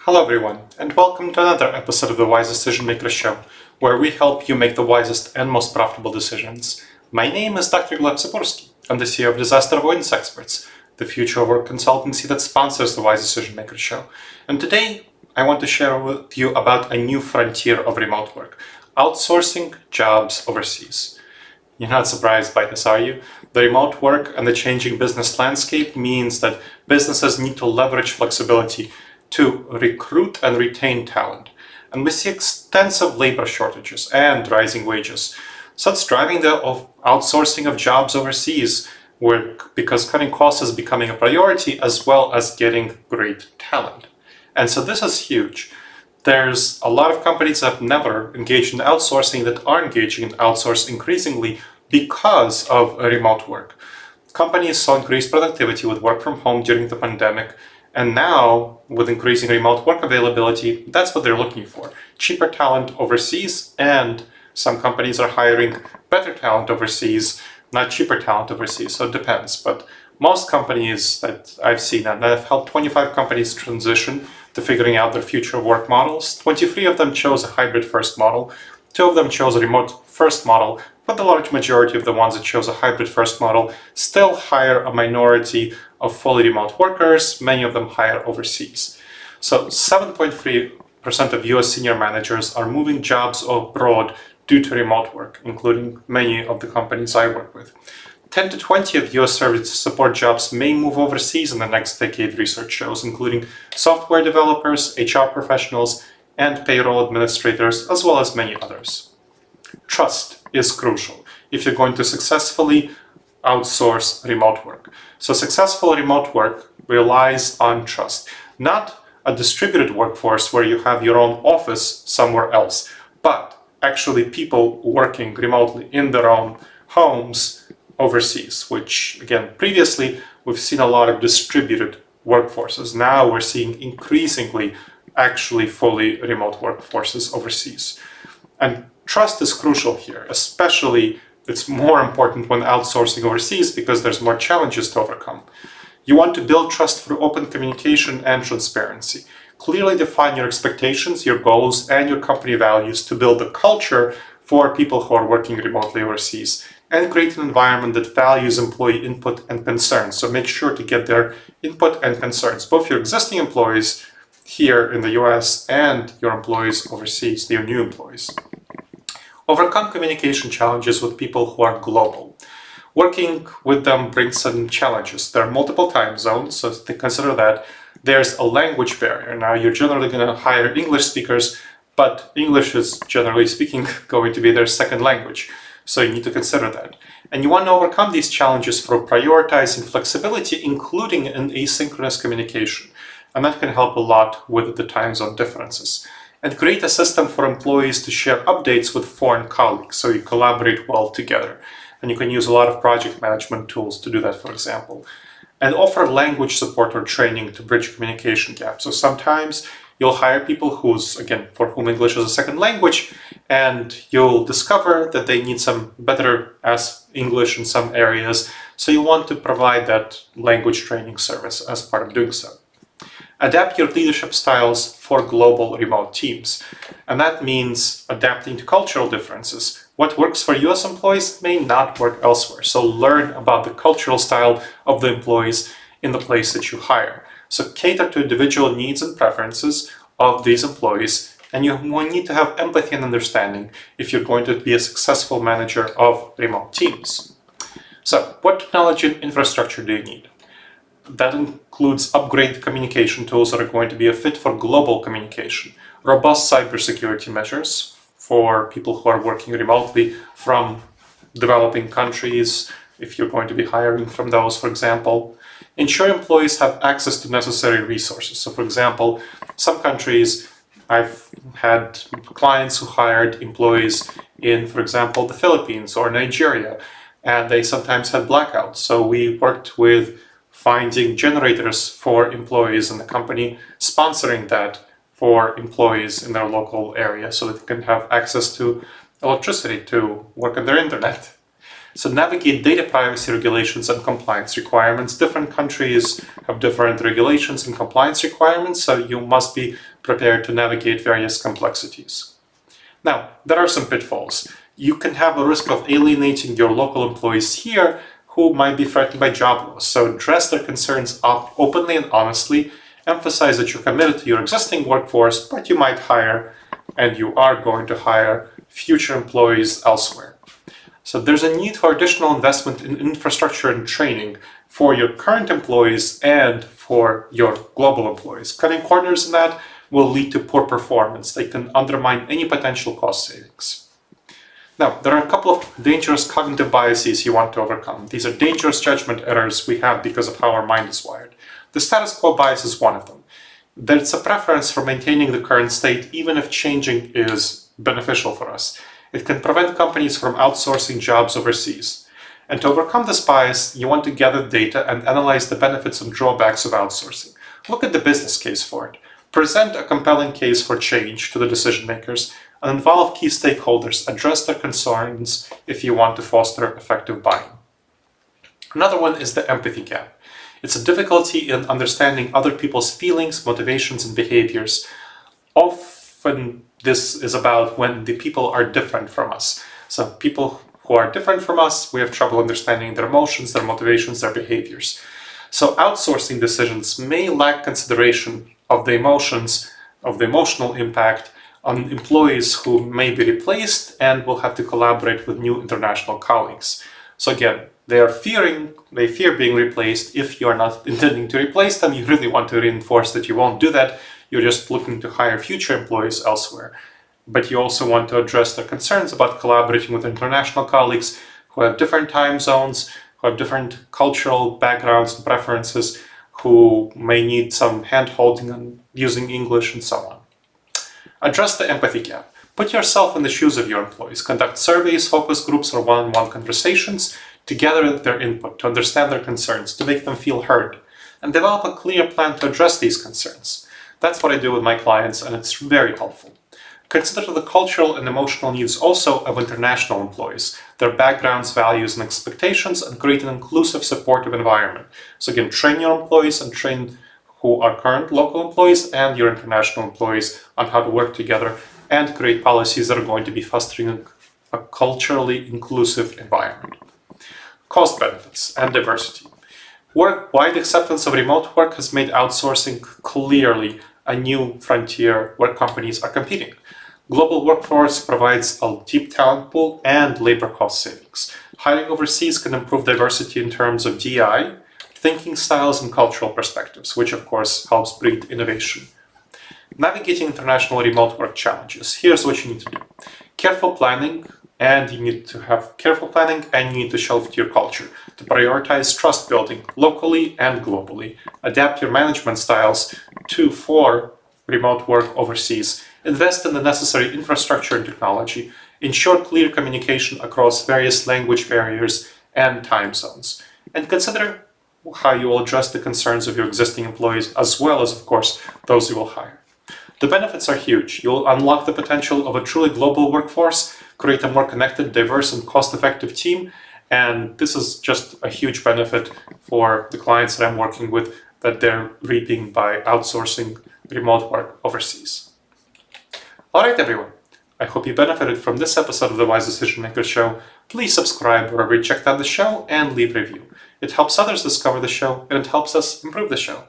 Hello everyone, and welcome to another episode of the Wise Decision Maker Show, where we help you make the wisest and most profitable decisions. My name is Dr. Gleb Tsipursky. I'm the CEO of Disaster Avoidance Experts, the future of work consultancy that sponsors the Wise Decision Maker Show. And today, I want to share with you about a new frontier of remote work, outsourcing jobs overseas. You're not surprised by this, are you? The remote work and the changing business landscape means that businesses need to leverage flexibility to recruit and retain talent. And we see extensive labor shortages and rising wages. So it's driving the outsourcing of jobs overseas, because cutting costs is becoming a priority as well as getting great talent. And so this is huge. There's a lot of companies that have never engaged in outsourcing that are engaging in outsourcing increasingly because of remote work. Companies saw increased productivity with work from home during the pandemic, and now with increasing remote work availability, that's what they're looking for. Cheaper talent overseas, and some companies are hiring better talent overseas, not cheaper talent overseas, so it depends. But most companies that I've seen, and I've helped 25 companies transition to figuring out their future work models. 23 of them chose a hybrid first model, 2 of them chose a remote first model, but the large majority of the ones that chose a hybrid first model still hire a minority of fully remote workers, many of them hire overseas. So 7.3% of US senior managers are moving jobs abroad due to remote work, including many of the companies I work with. 10 to 20 of US service support jobs may move overseas in the next decade, research shows, including software developers, HR professionals, and payroll administrators, as well as many others. Trust is crucial if you're going to successfully outsource remote work. So successful remote work relies on trust, not a distributed workforce where you have your own office somewhere else, but actually people working remotely in their own homes overseas, which again, previously we've seen a lot of distributed workforces. Now we're seeing increasingly actually fully remote workforces overseas. And trust is crucial here, especially it's more important when outsourcing overseas because there's more challenges to overcome. You want to build trust through open communication and transparency. Clearly define your expectations, your goals, and your company values to build a culture for people who are working remotely overseas, and create an environment that values employee input and concerns. So make sure to get their input and concerns, both your existing employees here in the US and your employees overseas, your new employees. Overcome communication challenges with people who are global. Working with them brings some challenges. There are multiple time zones, so to consider that. There's a language barrier. Now, you're generally going to hire English speakers, but English is, generally speaking, going to be their second language. So you need to consider that. And you want to overcome these challenges through prioritizing flexibility, including in asynchronous communication. And that can help a lot with the time zone differences. And create a system for employees to share updates with foreign colleagues, so you collaborate well together. And you can use a lot of project management tools to do that, for example. And offer language support or training to bridge communication gaps. So sometimes you'll hire people for whom English is a second language, and you'll discover that they need some better English in some areas. So you want to provide that language training service as part of doing so. Adapt your leadership styles for global remote teams. And that means adapting to cultural differences. What works for US employees may not work elsewhere. So learn about the cultural style of the employees in the place that you hire. So cater to individual needs and preferences of these employees. And you will need to have empathy and understanding if you're going to be a successful manager of remote teams. So what technology and infrastructure do you need? That includes upgraded communication tools that are going to be a fit for global communication, robust cybersecurity measures for people who are working remotely from developing countries, if you're going to be hiring from those, for example. Ensure employees have access to necessary resources. So, for example, some countries, I've had clients who hired employees in, for example, the Philippines or Nigeria, and they sometimes had blackouts. So we worked with finding generators for employees in the company, sponsoring that for employees in their local area so that they can have access to electricity to work on their internet. So navigate data privacy regulations and compliance requirements. Different countries have different regulations and compliance requirements, so you must be prepared to navigate various complexities. Now, there are some pitfalls. You can have a risk of alienating your local employees here who might be threatened by job loss. So address their concerns openly and honestly. Emphasize that you're committed to your existing workforce, but you might hire, and you are going to hire, future employees elsewhere. So there's a need for additional investment in infrastructure and training for your current employees and for your global employees. Cutting corners in that will lead to poor performance. They can undermine any potential cost savings. Now, there are a couple of dangerous cognitive biases you want to overcome. These are dangerous judgment errors we have because of how our mind is wired. The status quo bias is one of them. There's a preference for maintaining the current state even if changing is beneficial for us. It can prevent companies from outsourcing jobs overseas. And to overcome this bias, you want to gather data and analyze the benefits and drawbacks of outsourcing. Look at the business case for it. Present a compelling case for change to the decision makers and involve key stakeholders. Address their concerns if you want to foster effective buying. Another one is the empathy gap. It's a difficulty in understanding other people's feelings, motivations, and behaviors. Often this is about when the people are different from us. So people who are different from us, we have trouble understanding their emotions, their motivations, their behaviors. So outsourcing decisions may lack consideration of the emotions, of the emotional impact on employees who may be replaced and will have to collaborate with new international colleagues. So again, they fear being replaced. If you are not intending to replace them, you really want to reinforce that you won't do that. You're just looking to hire future employees elsewhere. But you also want to address their concerns about collaborating with international colleagues who have different time zones, who have different cultural backgrounds and preferences, who may need some hand-holding and using English and so on. Address the empathy gap. Put yourself in the shoes of your employees. Conduct surveys, focus groups, or one-on-one conversations to gather their input, to understand their concerns, to make them feel heard, and develop a clear plan to address these concerns. That's what I do with my clients, and it's very helpful. Consider the cultural and emotional needs also of international employees, their backgrounds, values, and expectations, and create an inclusive, supportive environment. So again, train your employees and train who are current local employees and your international employees on how to work together and create policies that are going to be fostering a culturally inclusive environment. Cost benefits and diversity. Worldwide acceptance of remote work has made outsourcing clearly a new frontier where companies are competing. Global workforce provides a deep talent pool and labor cost savings. Hiring overseas can improve diversity in terms of DI, thinking styles, and cultural perspectives, which of course helps breed innovation. Navigating international remote work challenges. Here's what you need to do. Careful planning, and you need to shelf to your culture, to prioritize trust building locally and globally. Adapt your management styles for remote work overseas. Invest in the necessary infrastructure and technology. Ensure clear communication across various language barriers and time zones. And consider how you will address the concerns of your existing employees as well as, of course, those you will hire. The benefits are huge. You'll unlock the potential of a truly global workforce, create a more connected, diverse, and cost-effective team, and this is just a huge benefit for the clients that I'm working with that they're reaping by outsourcing remote work overseas. All right, everyone. I hope you benefited from this episode of the Wise Decision Maker Show. Please subscribe wherever you checked out the show and leave a review. It helps others discover the show and it helps us improve the show.